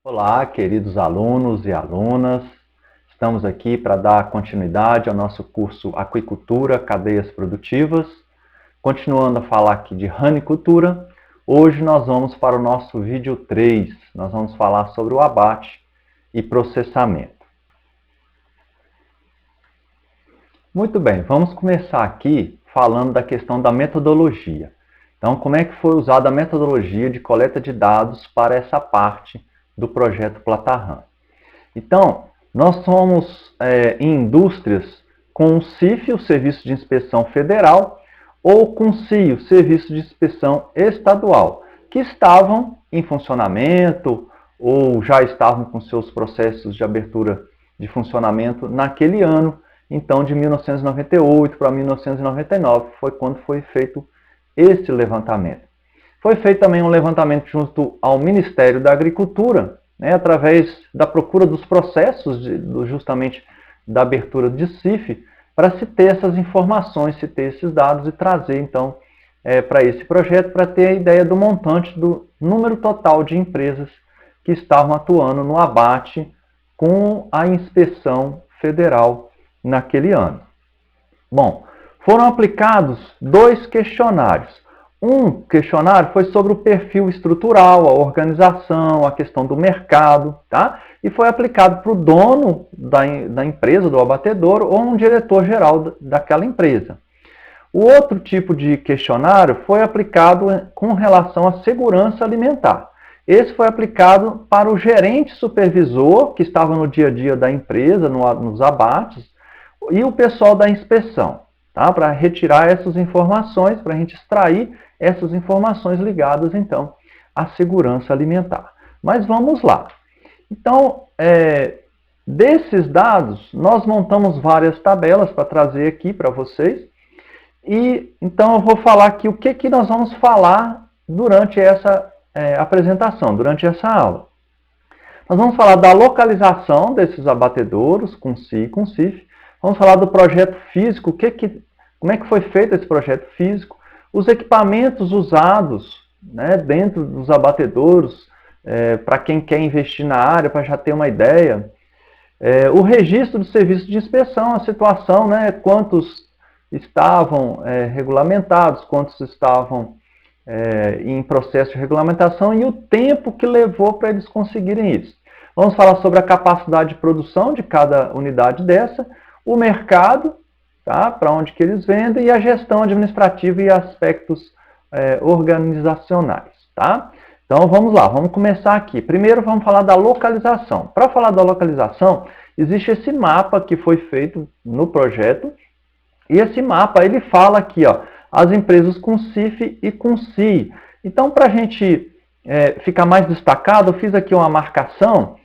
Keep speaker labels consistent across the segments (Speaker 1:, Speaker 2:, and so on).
Speaker 1: Olá, queridos alunos e alunas. Estamos aqui para dar continuidade ao nosso curso Aquicultura, Cadeias Produtivas. Continuando a falar aqui de ranicultura, hoje nós vamos para o nosso vídeo 3. Nós vamos falar sobre o abate e processamento. Muito bem, vamos começar aqui falando da questão da metodologia. Então, como é que foi usada a metodologia de coleta de dados para essa parte do projeto Platarran? Então, nós somos em indústrias com o CIF, o Serviço de Inspeção Federal, ou com o CII, o Serviço de Inspeção Estadual, que estavam em funcionamento ou já estavam com seus processos de abertura de funcionamento naquele ano. Então, de 1998 para 1999 foi quando foi feito esse levantamento. Foi feito também um levantamento junto ao Ministério da Agricultura, através da procura dos processos, justamente da abertura de CIF, para se ter essas informações, se ter esses dados e trazer, então, para esse projeto, para ter a ideia do montante, do número total de empresas que estavam atuando no abate com a inspeção federal naquele ano. Bom, foram aplicados 2 questionários. Um questionário foi sobre o perfil estrutural, a organização, a questão do mercado, tá? E foi aplicado para o dono da empresa, do abatedouro, ou um diretor-geral daquela empresa. O outro tipo de questionário foi aplicado com relação à segurança alimentar. Esse foi aplicado para o gerente supervisor, que estava no dia a dia da empresa, nos abates, e o pessoal da inspeção, tá? Para retirar essas informações, para a gente extrair essas informações ligadas, então, à segurança alimentar. Mas vamos lá. Então, desses dados, nós montamos várias tabelas para trazer aqui para vocês. E, então, eu vou falar aqui o que nós vamos falar durante essa apresentação, durante essa aula. Nós vamos falar da localização desses abatedouros, com CII e com CIF. Vamos falar do projeto físico, como é que foi feito esse projeto físico, os equipamentos usados dentro dos abatedouros, para quem quer investir na área, para já ter uma ideia, o registro do serviço de inspeção, a situação, quantos estavam regulamentados, quantos estavam em processo de regulamentação e o tempo que levou para eles conseguirem isso. Vamos falar sobre a capacidade de produção de cada unidade dessa, o mercado, tá? Para onde que eles vendem, e a gestão administrativa e aspectos organizacionais. Tá? Então vamos lá, vamos começar aqui. Primeiro vamos falar da localização. Para falar da localização, existe esse mapa que foi feito no projeto, e esse mapa ele fala aqui, ó, as empresas com CIF e com CII. Então, para a gente ficar mais destacado, eu fiz aqui uma marcação.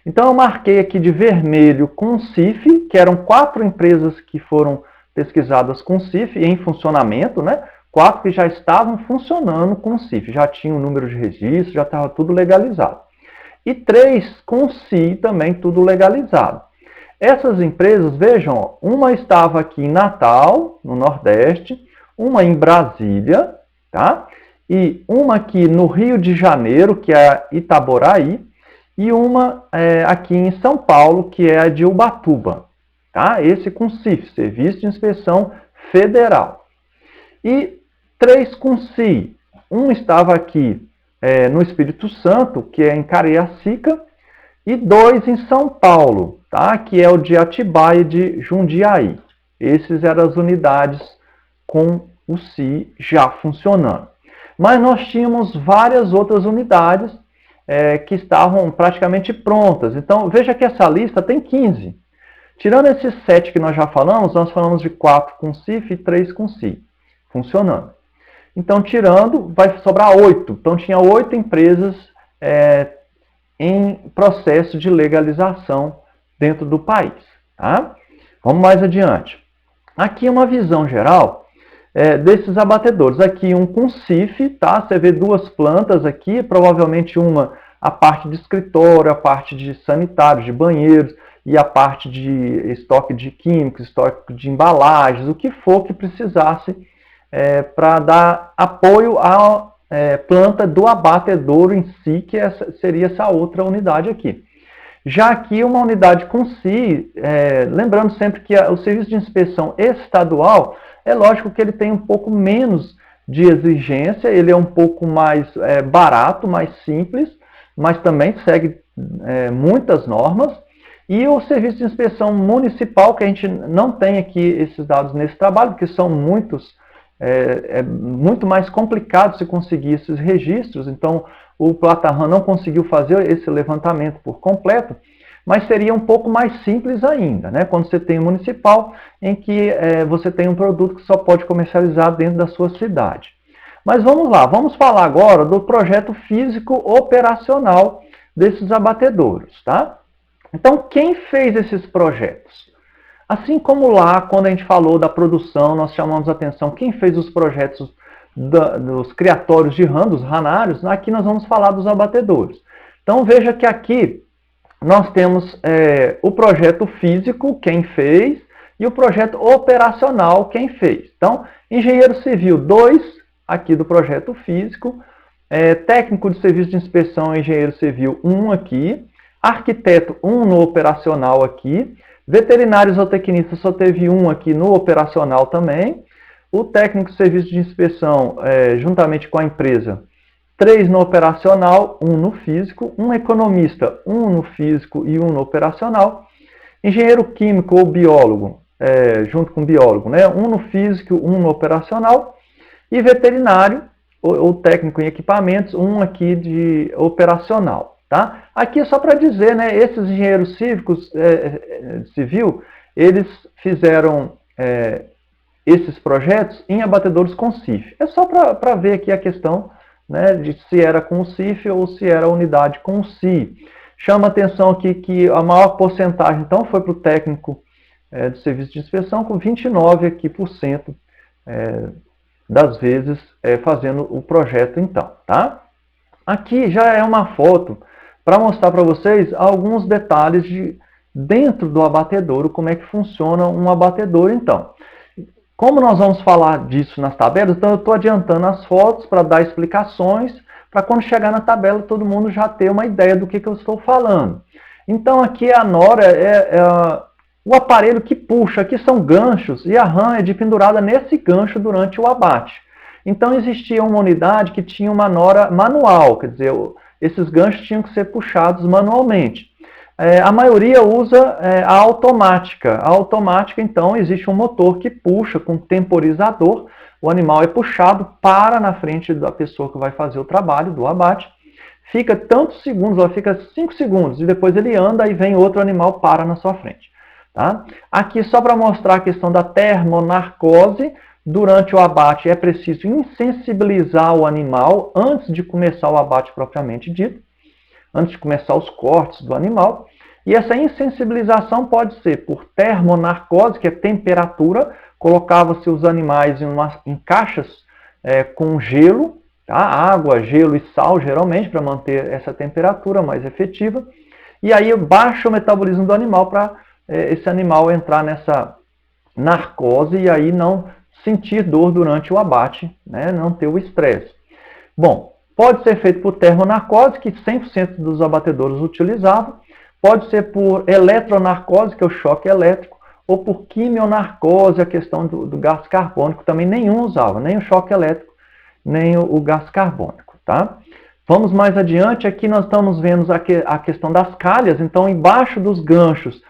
Speaker 1: Então, eu marquei aqui de vermelho com CIF, que eram 4 empresas que foram pesquisadas com CIF em funcionamento, 4 que já estavam funcionando com CIF, já tinham o número de registro, já estava tudo legalizado. E 3 com CII também, tudo legalizado. Essas empresas, vejam, uma estava aqui em Natal, no Nordeste, uma em Brasília, tá? E uma aqui no Rio de Janeiro, que é a Itaboraí, e uma aqui em São Paulo, que é a de Ubatuba. Tá? Esse com CIF, Serviço de Inspeção Federal. E 3 com CII. Um estava aqui no Espírito Santo, que é em Cariacica, e 2 em São Paulo, tá? Que é o de Atibaia e de Jundiaí. Essas eram as unidades com o CII já funcionando. Mas nós tínhamos várias outras unidades que estavam praticamente prontas. Então, veja que essa lista tem 15. Tirando esses 7 que nós já falamos, nós falamos de 4 com CIF e 3 com CII, funcionando. Então, tirando, vai sobrar 8. Então, tinha 8 empresas em processo de legalização dentro do país. Tá? Vamos mais adiante. Aqui é uma visão geral desses abatedouros. Aqui um com CIF, tá? Você vê 2 plantas aqui, provavelmente uma a parte de escritório, a parte de sanitários, de banheiros, e a parte de estoque de químicos, estoque de embalagens, o que for que precisasse para dar apoio planta do abatedouro em si, que seria essa outra unidade aqui. Já aqui, uma unidade com si, lembrando sempre que o serviço de inspeção estadual, é lógico que ele tem um pouco menos de exigência, ele é um pouco mais barato, mais simples, mas também segue muitas normas. E o serviço de inspeção municipal, que a gente não tem aqui esses dados nesse trabalho, porque são muitos, muito mais complicado se conseguir esses registros, então o Platarran não conseguiu fazer esse levantamento por completo, mas seria um pouco mais simples ainda, né? Quando você tem um municipal em que você tem um produto que só pode comercializar dentro da sua cidade. Mas vamos lá, vamos falar agora do projeto físico operacional desses abatedouros, tá? Então, quem fez esses projetos? Assim como lá, quando a gente falou da produção, nós chamamos a atenção quem fez os projetos dos criatórios de rã, dos ranários, aqui nós vamos falar dos abatedouros. Então, veja que aqui nós temos o projeto físico, quem fez, e o projeto operacional, quem fez. Então, engenheiro civil 2, aqui do projeto físico, técnico de serviço de inspeção, engenheiro civil 1 aqui, arquiteto 1 no operacional aqui, veterinário zootecnista só teve 1 aqui no operacional também, o técnico de serviço de inspeção, juntamente com a empresa, 3 no operacional, 1 no físico, um economista, 1 no físico e 1 no operacional, engenheiro químico ou biólogo, junto com o biólogo, né? 1 no físico, 1 no operacional, e veterinário, ou técnico em equipamentos, 1 aqui de operacional. Tá? Aqui é só para dizer, né, esses engenheiros civil, eles fizeram esses projetos em abatedouros com CIF. É só para ver aqui a questão, né, de se era com o CIF ou se era a unidade com o CI. Chama atenção aqui que a maior porcentagem, então, foi para o técnico do serviço de inspeção, com 29% aqui, das vezes fazendo o projeto, então. Tá? Aqui já é uma foto para mostrar para vocês alguns detalhes dentro do abatedouro, como é que funciona um abatedouro, então. Como nós vamos falar disso nas tabelas, então eu estou adiantando as fotos para dar explicações, para quando chegar na tabela todo mundo já ter uma ideia do que eu estou falando. Então aqui a nora o aparelho que puxa, aqui são ganchos, e a rã é de pendurada nesse gancho durante o abate. Então existia uma unidade que tinha uma nora manual, quer dizer, esses ganchos tinham que ser puxados manualmente. A maioria usa a automática. A automática, então, existe um motor que puxa com temporizador, o animal é puxado, para na frente da pessoa que vai fazer o trabalho do abate, fica tantos segundos, ela fica 5 segundos, e depois ele anda e vem outro animal, para na sua frente. Tá? Aqui só para mostrar a questão da termonarcose. Durante o abate é preciso insensibilizar o animal antes de começar o abate propriamente dito, antes de começar os cortes do animal. E essa insensibilização pode ser por termonarcose, que é temperatura, colocava-se os animais em caixas com gelo, tá? Água, gelo e sal, geralmente, para manter essa temperatura mais efetiva. E aí baixa o metabolismo do animal para esse animal entrar nessa narcose e aí não sentir dor durante o abate, né? Não ter o estresse. Bom, pode ser feito por termonarcose, que 100% dos abatedouros utilizavam, pode ser por eletronarcose, que é o choque elétrico, ou por quimionarcose, a questão do gás carbônico, também nenhum usava, nem o choque elétrico, nem o gás carbônico. Tá? Vamos mais adiante, aqui nós estamos vendo a questão das calhas, então embaixo dos ganchos,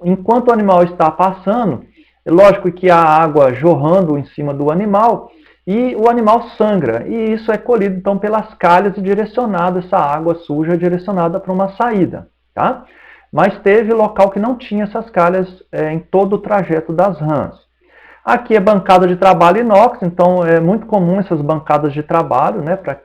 Speaker 1: enquanto o animal está passando, é lógico que há água jorrando em cima do animal e o animal sangra. E isso é colhido então pelas calhas e direcionado, essa água suja é direcionada para uma saída. Tá? Mas teve local que não tinha essas calhas em todo o trajeto das rãs. Aqui é bancada de trabalho inox, então é muito comum essas bancadas de trabalho, né, para que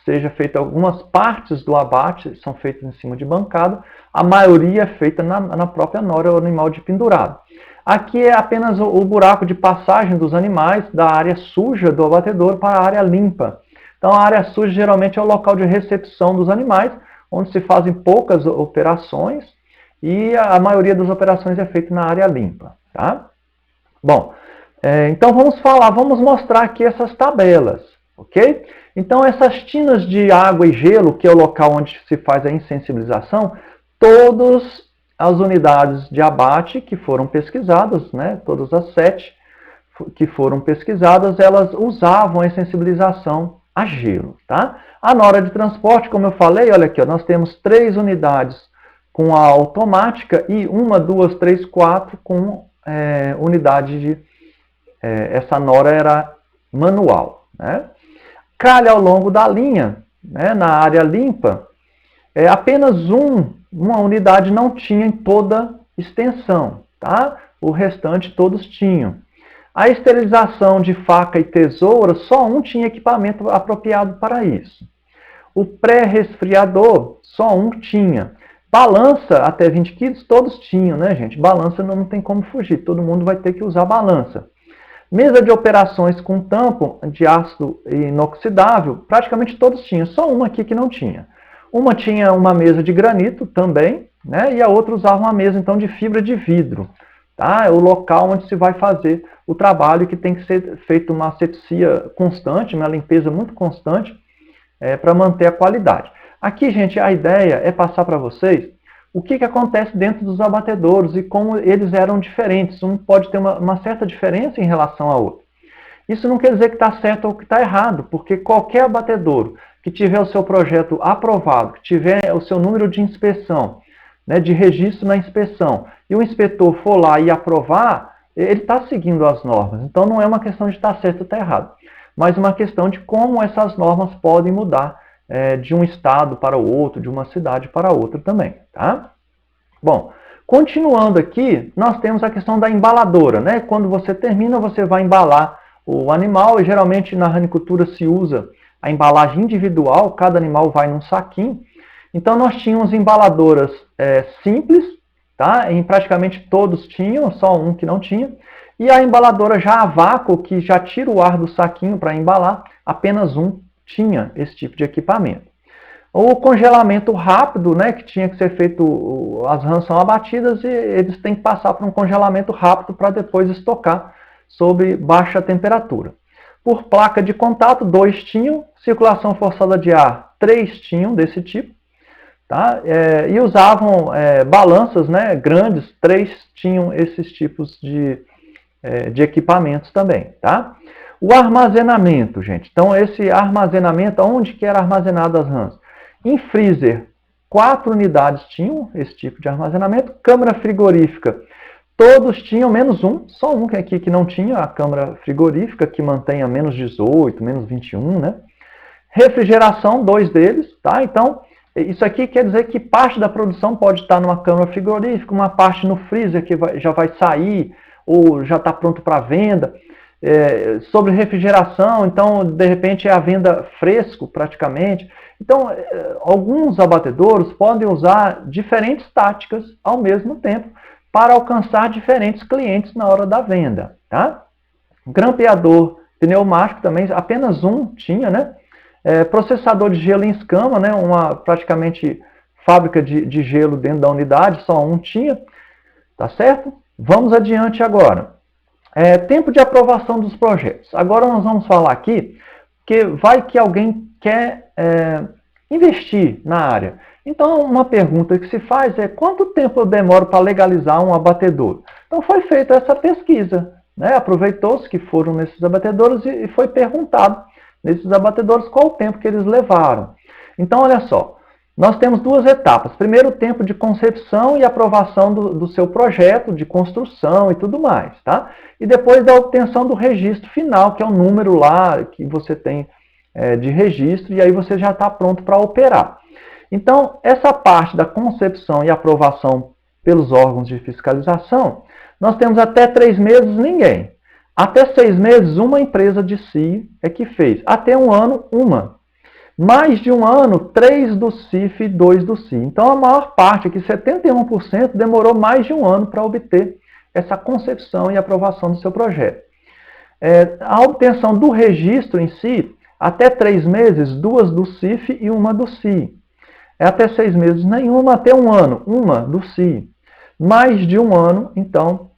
Speaker 1: seja feita algumas partes do abate, são feitas em cima de bancada, a maioria é feita na própria nora, o animal de pendurado. Aqui é apenas o buraco de passagem dos animais da área suja do abatedouro para a área limpa. Então a área suja geralmente é o local de recepção dos animais, onde se fazem poucas operações e a maioria das operações é feita na área limpa. Tá? Bom, então vamos mostrar aqui essas tabelas. ok? Então, essas tinas de água e gelo, que é o local onde se faz a insensibilização, todas as unidades de abate que foram pesquisadas, né, todas as 7 que foram pesquisadas, elas usavam a insensibilização a gelo. Tá? A nora de transporte, como eu falei, olha aqui, ó, nós temos 3 unidades com a automática e 1, 2, 3, 4 com unidade de... essa nora era manual. Né? Calha ao longo da linha, né, na área limpa, apenas uma unidade não tinha em toda extensão. Tá? O restante todos tinham. A esterilização de faca e tesoura, só um tinha equipamento apropriado para isso. O pré-resfriador, só um tinha. Balança, até 20 quilos, todos tinham, né, gente? Balança não tem como fugir, todo mundo vai ter que usar balança. Mesa de operações com tampo de ácido inoxidável, praticamente todos tinham, só uma aqui que não tinha. Uma tinha uma mesa de granito também, né, e a outra usava uma mesa então de fibra de vidro. Tá? É o local onde se vai fazer o trabalho, que tem que ser feita uma asepsia constante, uma limpeza muito constante, para manter a qualidade. Aqui, gente, a ideia é passar para vocês o que acontece dentro dos abatedouros e como eles eram diferentes. Um pode ter uma certa diferença em relação ao outro. Isso não quer dizer que está certo ou que está errado, porque qualquer abatedouro que tiver o seu projeto aprovado, que tiver o seu número de inspeção, né, de registro na inspeção, e o inspetor for lá e aprovar, ele está seguindo as normas. Então não é uma questão de estar certo ou estar errado, mas uma questão de como essas normas podem mudar de um estado para o outro, de uma cidade para outra também. Tá? Bom, continuando aqui, nós temos a questão da embaladora. Né? Quando você termina, você vai embalar o animal, e geralmente na ranicultura se usa a embalagem individual, cada animal vai num saquinho. Então nós tínhamos embaladoras simples, tá? Em praticamente todos tinham, só um que não tinha. E a embaladora já a vácuo, que já tira o ar do saquinho para embalar, apenas um tinha esse tipo de equipamento. O congelamento rápido, né, que tinha que ser feito, as rãs são abatidas e eles têm que passar por um congelamento rápido para depois estocar sob baixa temperatura. Por placa de contato, 2 tinham, circulação forçada de ar, 3 tinham desse tipo. Tá? E usavam balanças, né, grandes, 3 tinham esses tipos de equipamentos também. Tá? O armazenamento, gente. Então, esse armazenamento, onde que era armazenado as rãs? Em freezer, 4 unidades tinham esse tipo de armazenamento. Câmara frigorífica, todos tinham, menos um, só um aqui que não tinha a câmara frigorífica, que mantém a menos 18, menos 21, né? Refrigeração, 2 deles, tá? Então, isso aqui quer dizer que parte da produção pode estar numa câmara frigorífica, uma parte no freezer que já vai sair, ou já está pronto para venda. Sobre refrigeração, então, de repente, é a venda fresco, praticamente. Então, alguns abatedouros podem usar diferentes táticas ao mesmo tempo para alcançar diferentes clientes na hora da venda. Tá? Grampeador pneumático também, apenas um tinha, né? Processador de gelo em escama, né? Praticamente fábrica de gelo dentro da unidade, só um tinha. Tá certo? Vamos adiante agora. Tempo de aprovação dos projetos. Agora nós vamos falar aqui, que vai que alguém quer investir na área. Então, uma pergunta que se faz é: quanto tempo eu demoro para legalizar um abatedouro? Então, foi feita essa pesquisa, né? Aproveitou-se que foram nesses abatedouros e foi perguntado nesses abatedouros qual o tempo que eles levaram. Então, olha só, nós temos 2 etapas. Primeiro, o tempo de concepção e aprovação do seu projeto, de construção e tudo mais, tá? E depois da obtenção do registro final, que é o número lá que você tem de registro, e aí você já está pronto para operar. Então, essa parte da concepção e aprovação pelos órgãos de fiscalização, nós temos até 3 meses ninguém. Até 6 meses, uma empresa de si é que fez. Até 1 ano, uma. Mais de 1 ano, 3 do CIF e 2 do CI. Então, a maior parte, aqui 71%, demorou mais de 1 ano para obter essa concepção e aprovação do seu projeto. A obtenção do registro em si, até 3 meses, 2 do CIF e 1 do CI. Até 6 meses, nenhuma. Até 1 ano, 1 do CI. Mais de 1 ano, então,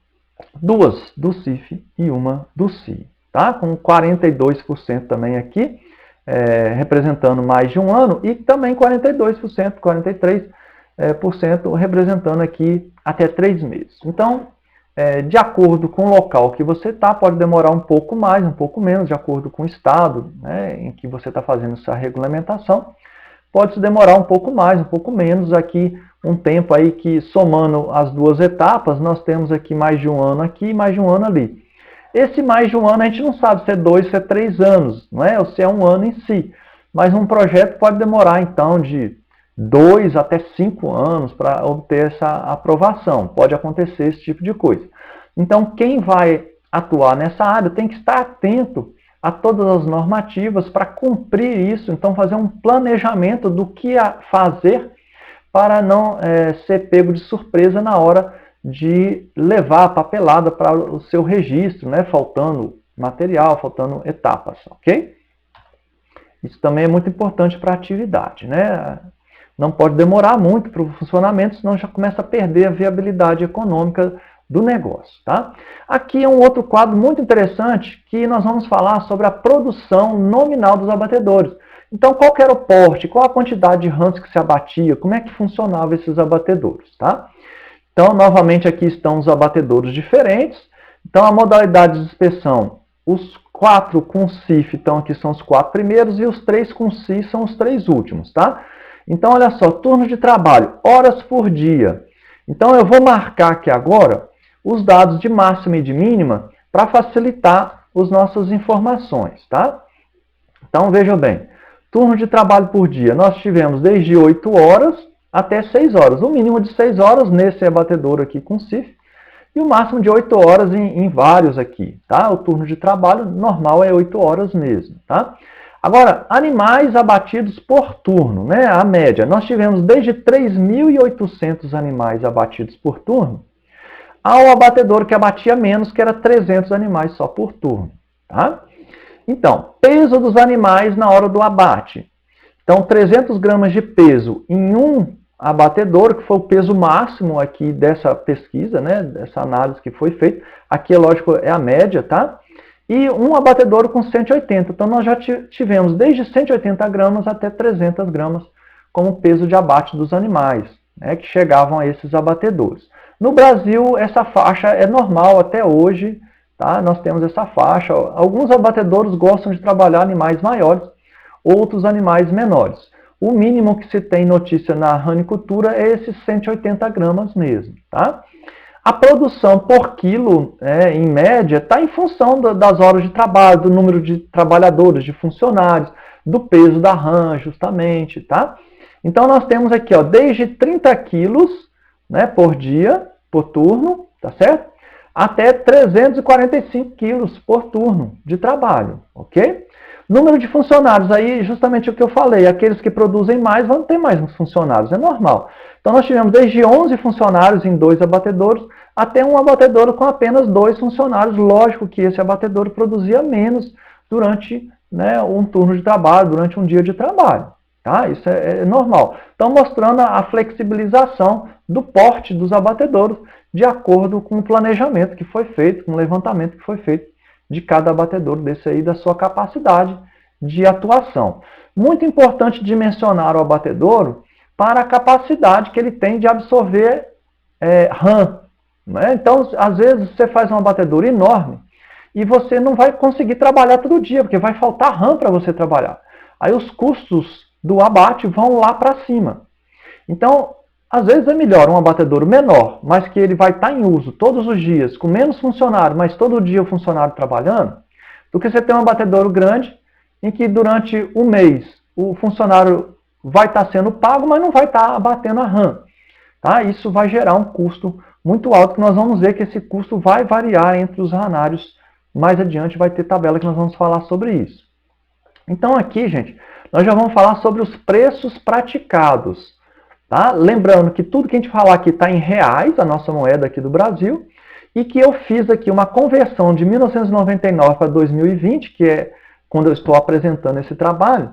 Speaker 1: 2 do CIF e 1 do CI. Tá? Com 42% também aqui. representando mais de um ano, e também 42%, 43% representando aqui até 3 meses. Então, de acordo com o local que você está, pode demorar um pouco mais, um pouco menos, de acordo com o estado, né, em que você está fazendo essa regulamentação. Pode demorar um pouco mais, um pouco menos. Aqui, um tempo aí que, somando as duas etapas, nós temos aqui mais de um ano aqui e mais de um ano ali. Esse mais de um ano a gente não sabe se é 2, se é 3 anos, não é? Ou se é um ano em si. Mas um projeto pode demorar, então, de 2 até 5 anos para obter essa aprovação. Pode acontecer esse tipo de coisa. Então, quem vai atuar nessa área tem que estar atento a todas as normativas para cumprir isso. Então, fazer um planejamento do que fazer para não ser pego de surpresa na hora de levar a papelada para o seu registro, né? Faltando material, faltando etapas, ok? Isso também é muito importante para a atividade, né? Não pode demorar muito para o funcionamento, senão já começa a perder a viabilidade econômica do negócio, tá? Aqui é um outro quadro muito interessante que nós vamos falar sobre a produção nominal dos abatedores. Então, qual que era o porte, qual a quantidade de rãs que se abatia, como é que funcionavam esses abatedores, tá? Então, novamente, aqui estão os abatedores diferentes. Então, a modalidade de inspeção, os 4 com CIF, então aqui são os 4 primeiros, e os 3 com CIF são os 3 últimos, tá? Então, olha só, turno de trabalho, horas por dia. Então, eu vou marcar aqui agora os dados de máxima e de mínima para facilitar as nossas informações, tá? Então, vejam bem, turno de trabalho por dia, nós tivemos desde 8 horas até 6 horas. O mínimo de 6 horas nesse abatedor aqui com CIF e o máximo de 8 horas em vários aqui, tá? O turno de trabalho normal é 8 horas mesmo, tá? Agora, animais abatidos por turno, né? A média. Nós tivemos desde 3.800 animais abatidos por turno ao abatedor que abatia menos, que era 300 animais só por turno, tá? Então, peso dos animais na hora do abate. Então, 300 gramas de peso em um abatedor, que foi o peso máximo aqui dessa pesquisa, né, dessa análise que foi feita. Aqui, é lógico, é a média, tá? E um abatedor com 180. Então, nós já tivemos desde 180 gramas até 300 gramas como peso de abate dos animais, né, que chegavam a esses abatedores. No Brasil, essa faixa é normal até hoje, tá? Nós temos essa faixa. Alguns abatedores gostam de trabalhar animais maiores, outros animais menores. O mínimo que se tem notícia na ranicultura é esses 180 gramas mesmo, tá? A produção por quilo, em média, está em função das horas de trabalho, do número de trabalhadores, de funcionários, do peso da rã, justamente, tá? Então, nós temos aqui, ó, desde 30 quilos, né, por dia, por turno, tá certo? Até 345 quilos por turno de trabalho, ok? Número de funcionários, aí justamente o que eu falei, aqueles que produzem mais vão ter mais funcionários, é normal. Então nós tivemos desde 11 funcionários em 2 abatedores, até um abatedor com apenas 2 funcionários. Lógico que esse abatedor produzia menos durante, né, um turno de trabalho, durante um dia de trabalho. Tá? Isso é normal. Então mostrando a flexibilização do porte dos abatedores de acordo com o planejamento que foi feito, com o levantamento que foi feito de cada abatedor desse aí, da sua capacidade de atuação. Muito importante dimensionar o abatedouro para a capacidade que ele tem de absorver rã. Né? Então, às vezes, você faz um abatedouro enorme e você não vai conseguir trabalhar todo dia, porque vai faltar rã para você trabalhar. Aí os custos do abate vão lá para cima. Então, às vezes é melhor um abatedouro menor, mas que ele vai estar em uso todos os dias, com menos funcionário, mas todo dia o funcionário trabalhando, do que você ter um abatedouro grande, em que durante um mês o funcionário vai estar sendo pago, mas não vai estar abatendo a rã. Tá? Isso vai gerar um custo muito alto, que nós vamos ver que esse custo vai variar entre os ranários. Mais adiante vai ter tabela que nós vamos falar sobre isso. Então aqui, gente, nós já vamos falar sobre os preços praticados. Tá? Lembrando que tudo que a gente falar aqui está em reais, a nossa moeda aqui do Brasil, e que eu fiz aqui uma conversão de 1999 para 2020, que é quando eu estou apresentando esse trabalho,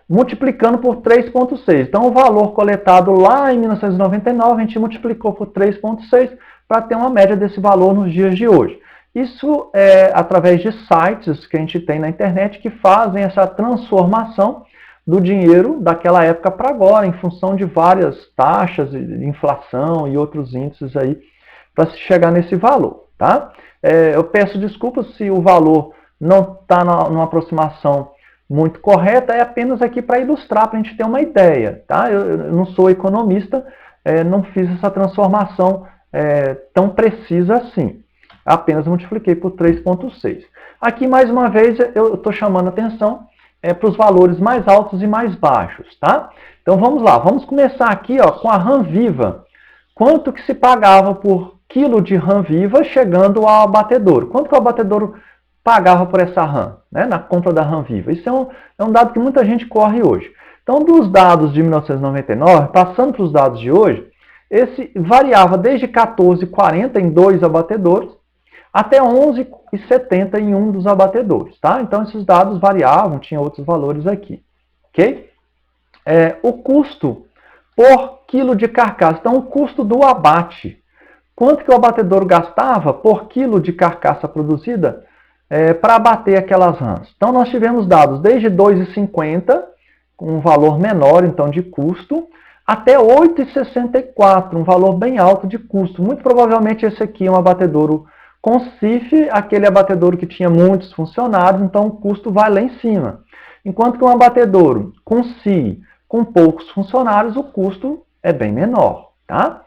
Speaker 1: multiplicando por 3,6. Então, o valor coletado lá em 1999, a gente multiplicou por 3,6 para ter uma média desse valor nos dias de hoje. Isso é através de sites que a gente tem na internet que fazem essa transformação do dinheiro daquela época para agora, em função de várias taxas de inflação e outros índices aí, para se chegar nesse valor, tá? Eu peço desculpas se o valor não está numa aproximação muito correta, é apenas aqui para ilustrar, para a gente ter uma ideia, tá? Eu não sou economista, não fiz essa transformação tão precisa assim. Apenas multipliquei por 3,6. Aqui, mais uma vez, eu estou chamando atenção para os valores mais altos e mais baixos, tá? Então, vamos lá. Vamos começar aqui ó, com a rã viva. Quanto que se pagava por quilo de rã viva chegando ao abatedouro? Quanto que o abatedouro pagava por essa rã, né, na compra da rã viva? Isso é um dado que muita gente corre hoje. Então, dos dados de 1999, passando para os dados de hoje, esse variava desde 14,40 em 2 abatedouros, até 11,70 em um dos abatedouros, tá? Então, esses dados variavam, tinha outros valores aqui, ok? O custo por quilo de carcaça, então o custo do abate. Quanto que o abatedouro gastava por quilo de carcaça produzida para abater aquelas rãs? Então, nós tivemos dados desde 2,50, com um valor menor, então, de custo, até 8,64, um valor bem alto de custo. Muito provavelmente esse aqui é um abatedouro com CIF, aquele abatedouro que tinha muitos funcionários, então o custo vai lá em cima. Enquanto que um abatedouro com CI, com poucos funcionários, o custo é bem menor, tá?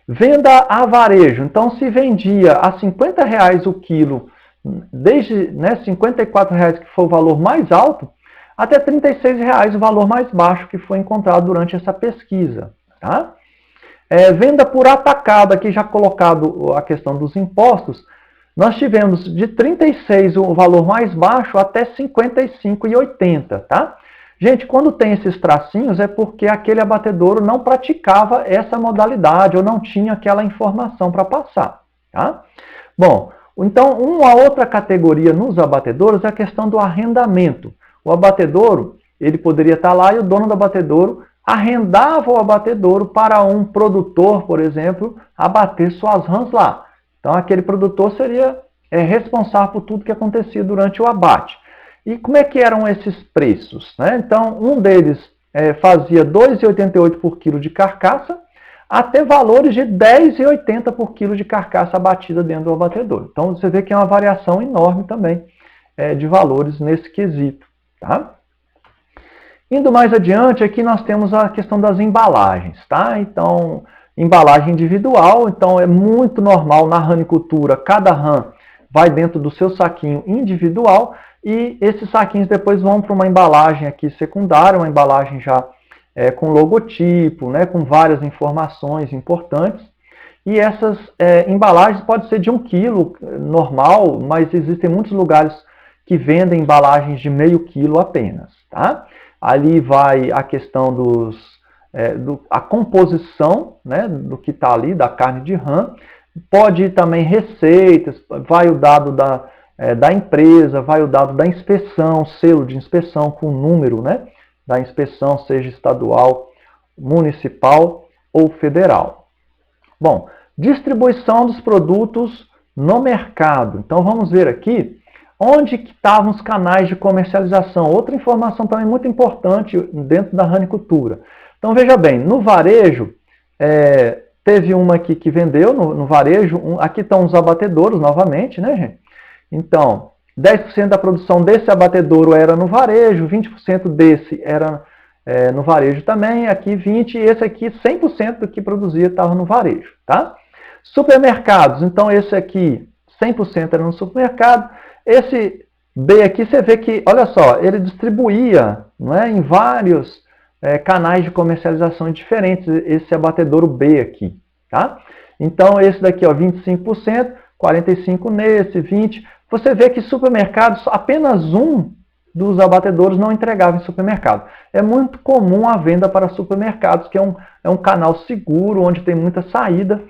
Speaker 1: Venda a varejo, então se vendia a R$50 o quilo, desde R$54 que foi o valor mais alto, até R$36 o valor mais baixo que foi encontrado durante essa pesquisa, tá? Venda por atacado, aqui já colocado a questão dos impostos, nós tivemos de 36 o valor mais baixo até 55,80, tá? Gente, quando tem esses tracinhos é porque aquele abatedouro não praticava essa modalidade ou não tinha aquela informação para passar, tá? Bom, então uma outra categoria nos abatedouros é a questão do arrendamento. O abatedouro, ele poderia estar lá e o dono do abatedouro arrendava o abatedouro para um produtor, por exemplo, abater suas rãs lá. Então, aquele produtor seria responsável por tudo que acontecia durante o abate. E como é que eram esses preços, né? Então, um deles fazia R$ 2,88 por quilo de carcaça, até valores de R$ 10,80 por quilo de carcaça abatida dentro do abatedouro. Então, você vê que é uma variação enorme também de valores nesse quesito, tá? Indo mais adiante, aqui nós temos a questão das embalagens, tá? Então, embalagem individual, então é muito normal na ranicultura, cada rã vai dentro do seu saquinho individual e esses saquinhos depois vão para uma embalagem aqui secundária, uma embalagem já com logotipo, né, com várias informações importantes. E essas embalagens podem ser de 1 quilo, normal, mas existem muitos lugares que vendem embalagens de meio quilo apenas, tá? Ali vai a questão a composição, né, do que está ali, da carne de rã. Pode ir também receitas, vai o dado da empresa, vai o dado da inspeção, selo de inspeção com o número, né, da inspeção, seja estadual, municipal ou federal. Bom, distribuição dos produtos no mercado. Então vamos ver aqui onde que estavam os canais de comercialização. Outra informação também muito importante dentro da ranicultura. Então veja bem, no varejo, teve uma aqui que vendeu no varejo, aqui estão os abatedouros novamente, né, gente? Então, 10% da produção desse abatedouro era no varejo, 20% desse era no varejo também, aqui 20%, e esse aqui 100% do que produzia estava no varejo, tá? Supermercados, então esse aqui 100% era no supermercado, esse B aqui você vê que, olha só, ele distribuía, não é, em vários canais de comercialização diferentes, esse abatedouro B aqui, tá? Então esse daqui, ó, 25%, 45% nesse, 20%, você vê que supermercados, apenas um dos abatedouros não entregava em supermercado. É muito comum a venda para supermercados, que é um canal seguro, onde tem muita saída,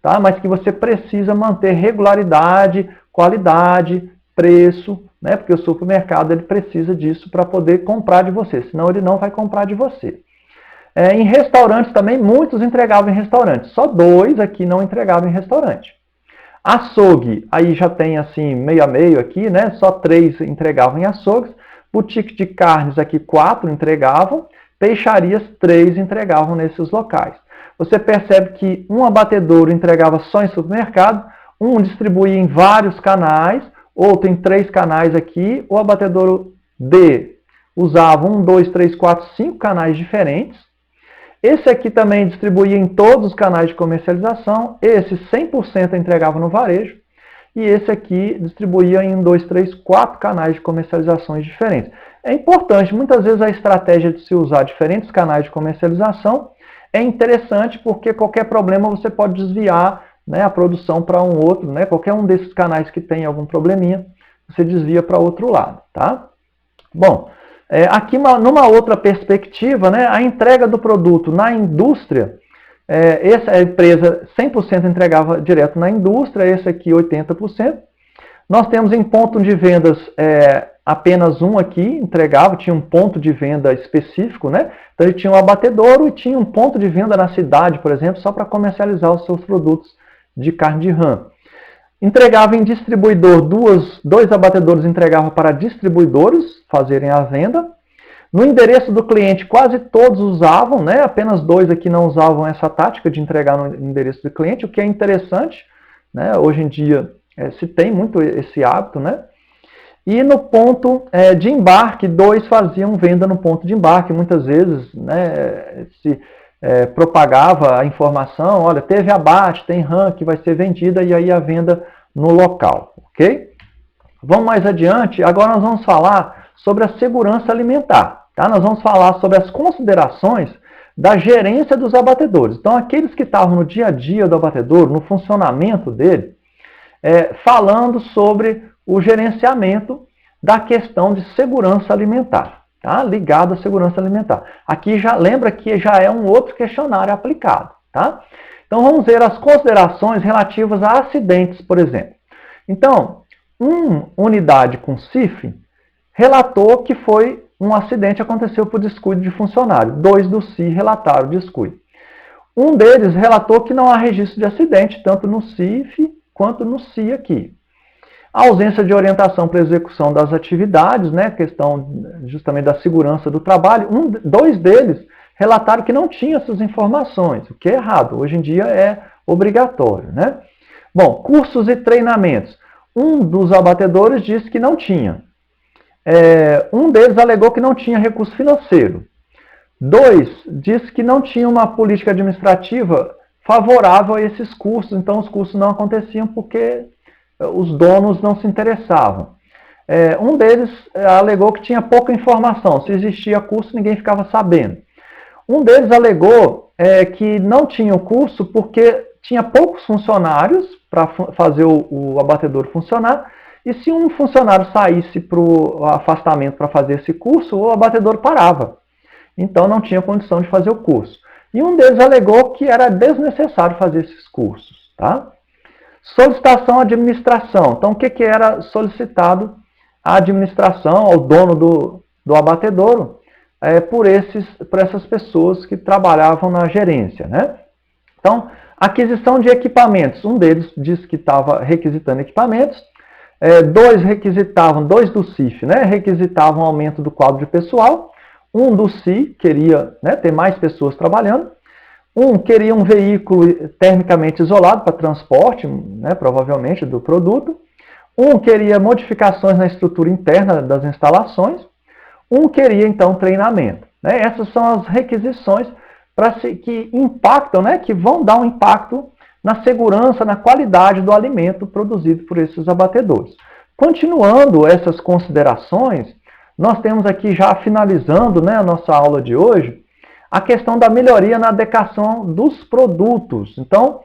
Speaker 1: tá? Mas que você precisa manter regularidade, qualidade, preço, né? Porque o supermercado ele precisa disso para poder comprar de você, senão ele não vai comprar de você. Em restaurantes também, muitos entregavam em restaurantes, só 2 aqui não entregavam em restaurante. Açougue, aí já tem assim meio a meio aqui, né? Só 3 entregavam em açougues. Boutique de carnes aqui 4 entregavam. Peixarias 3 entregavam nesses locais. Você percebe que um abatedouro entregava só em supermercado, um distribuía em vários canais, outro em 3 canais aqui. O abatedouro D usava 1, 2, 3, 4, 5 canais diferentes. Esse aqui também distribuía em todos os canais de comercialização. Esse 100% entregava no varejo. E esse aqui distribuía em 2, 3, 4 canais de comercializações diferentes. É importante, muitas vezes a estratégia de se usar diferentes canais de comercialização é interessante porque qualquer problema você pode desviar, né, a produção para um outro, né, qualquer um desses canais que tem algum probleminha, você desvia para outro lado, tá? Bom, aqui numa outra perspectiva, né, a entrega do produto na indústria, essa empresa 100% entregava direto na indústria, esse aqui 80%. Nós temos em ponto de vendas apenas um aqui entregava, tinha um ponto de venda específico, né? Então ele tinha um abatedouro e tinha um ponto de venda na cidade, por exemplo, só para comercializar os seus produtos de carne de rã. Entregava em distribuidor, dois abatedouros entregavam para distribuidores fazerem a venda. No endereço do cliente, quase todos usavam, né? Apenas 2 aqui não usavam essa tática de entregar no endereço do cliente, o que é interessante, né? Hoje em dia se tem muito esse hábito, né? E no ponto de embarque, 2 faziam venda no ponto de embarque. Muitas vezes, né, se propagava a informação, olha, teve abate, tem rã que vai ser vendida, e aí a venda no local, ok? Vamos mais adiante, agora nós vamos falar sobre a segurança alimentar, tá? Nós vamos falar sobre as considerações da gerência dos abatedouros. Então, aqueles que estavam no dia a dia do abatedouro, no funcionamento dele, falando sobre o gerenciamento da questão de segurança alimentar, tá? Ligado à segurança alimentar. Aqui já lembra que já é um outro questionário aplicado, tá? Então vamos ver as considerações relativas a acidentes, por exemplo. Então, uma unidade com CIF relatou que foi um acidente que aconteceu por descuido de funcionário. 2 do CI relataram descuido. Um deles relatou que não há registro de acidente, tanto no CIF quanto no CI aqui. A ausência de orientação para a execução das atividades, né, questão justamente da segurança do trabalho. 2 deles relataram que não tinha essas informações, o que é errado. Hoje em dia é obrigatório, né? Bom, cursos e treinamentos. Um dos abatedores disse que não tinha. Um deles alegou que não tinha recurso financeiro. 2 disse que não tinha uma política administrativa favorável a esses cursos, então os cursos não aconteciam porque os donos não se interessavam. Um deles alegou que tinha pouca informação, se existia curso ninguém ficava sabendo. Um deles alegou que não tinha o curso porque tinha poucos funcionários para fazer o abatedouro funcionar, e se um funcionário saísse para o afastamento para fazer esse curso, o abatedouro parava. Então não tinha condição de fazer o curso. E um deles alegou que era desnecessário fazer esses cursos, tá? Solicitação à administração. Então, o que era solicitado à administração, ao dono do abatedouro, por essas pessoas que trabalhavam na gerência, né? Então, aquisição de equipamentos. Um deles disse que estava requisitando equipamentos. 2 do CIF, né, requisitavam aumento do quadro de pessoal. Um do CI queria, né, ter mais pessoas trabalhando. Um queria um veículo termicamente isolado para transporte, né, provavelmente, do produto. Um queria modificações na estrutura interna das instalações. Um queria, então, treinamento. Né? Essas são as requisições que impactam, né, que vão dar um impacto na segurança, na qualidade do alimento produzido por esses abatedores. Continuando essas considerações, nós temos aqui, já finalizando, né, a nossa aula de hoje, a questão da melhoria na adequação dos produtos. Então,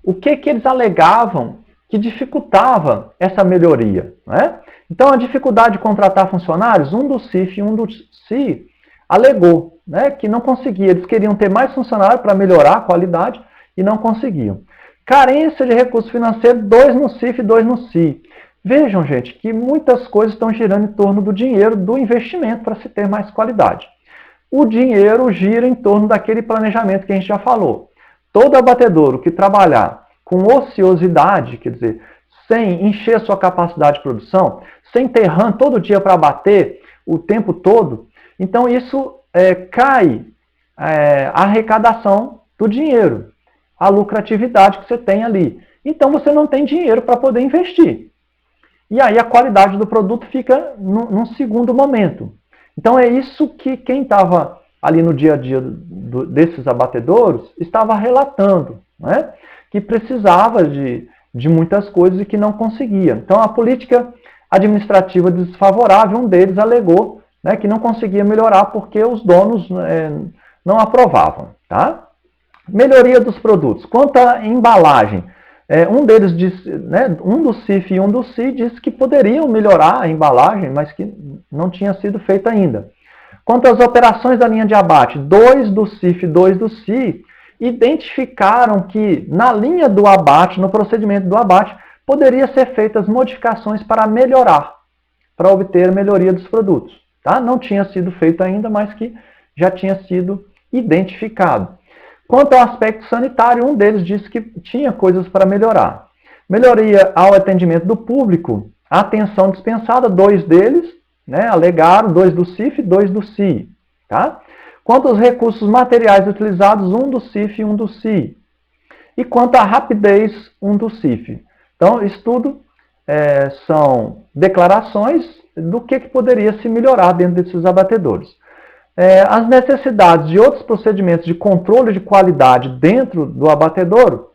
Speaker 1: o que eles alegavam que dificultava essa melhoria? Né? Então, a dificuldade de contratar funcionários, um do CIF e um do CI alegou, né, que não conseguia. Eles queriam ter mais funcionários para melhorar a qualidade e não conseguiam. Carência de recurso financeiro, 2 no CIF e 2 no CI. Vejam, gente, que muitas coisas estão girando em torno do dinheiro, do investimento para se ter mais qualidade. O dinheiro gira em torno daquele planejamento que a gente já falou. Todo abatedouro que trabalhar com ociosidade, quer dizer, sem encher sua capacidade de produção, sem ter RAM todo dia para bater o tempo todo, então isso cai a arrecadação do dinheiro, a lucratividade que você tem ali. Então você não tem dinheiro para poder investir. E aí a qualidade do produto fica num segundo momento. Então é isso que quem estava ali no dia a dia desses abatedouros estava relatando, né? Que precisava de muitas coisas e que não conseguia. Então a política administrativa desfavorável, um deles alegou, né, que não conseguia melhorar porque os donos não aprovavam. Tá? Melhoria dos produtos. Quanto à embalagem, um deles disse, né, um do CIF e um do CI disse que poderiam melhorar a embalagem, mas que não tinha sido feito ainda. Quanto às operações da linha de abate, 2 do CIF e 2 do CI identificaram que na linha do abate, no procedimento do abate, poderia ser feitas modificações para melhorar, para obter melhoria dos produtos. Tá? Não tinha sido feito ainda, mas que já tinha sido identificado. Quanto ao aspecto sanitário, um deles disse que tinha coisas para melhorar. Melhoria ao atendimento do público, atenção dispensada, 2 deles, né, alegaram, 2 do CIF e 2 do CI. Tá? Quanto aos recursos materiais utilizados, 1 do CIF e 1 do CI. E quanto à rapidez, 1 do CIF. Então, isso tudo são declarações do que poderia se melhorar dentro desses abatedouros. As necessidades de outros procedimentos de controle de qualidade dentro do abatedouro,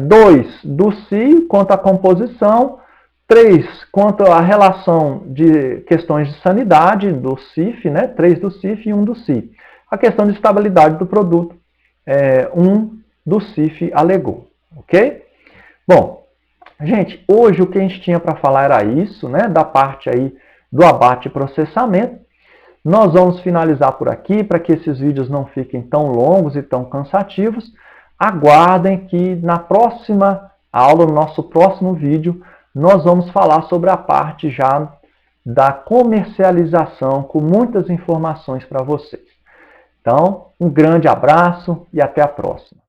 Speaker 1: 2 do CI quanto à composição, 3 quanto à relação de questões de sanidade do CIF, né? 3 do CIF e 1 do CI. A questão de estabilidade do produto, 1 do CIF alegou. Ok? Bom, gente, hoje o que a gente tinha para falar era isso, né? Da parte aí do abate e processamento. Nós vamos finalizar por aqui, para que esses vídeos não fiquem tão longos e tão cansativos. Aguardem que na próxima aula, no nosso próximo vídeo, nós vamos falar sobre a parte já da comercialização, com muitas informações para vocês. Então, um grande abraço e até a próxima.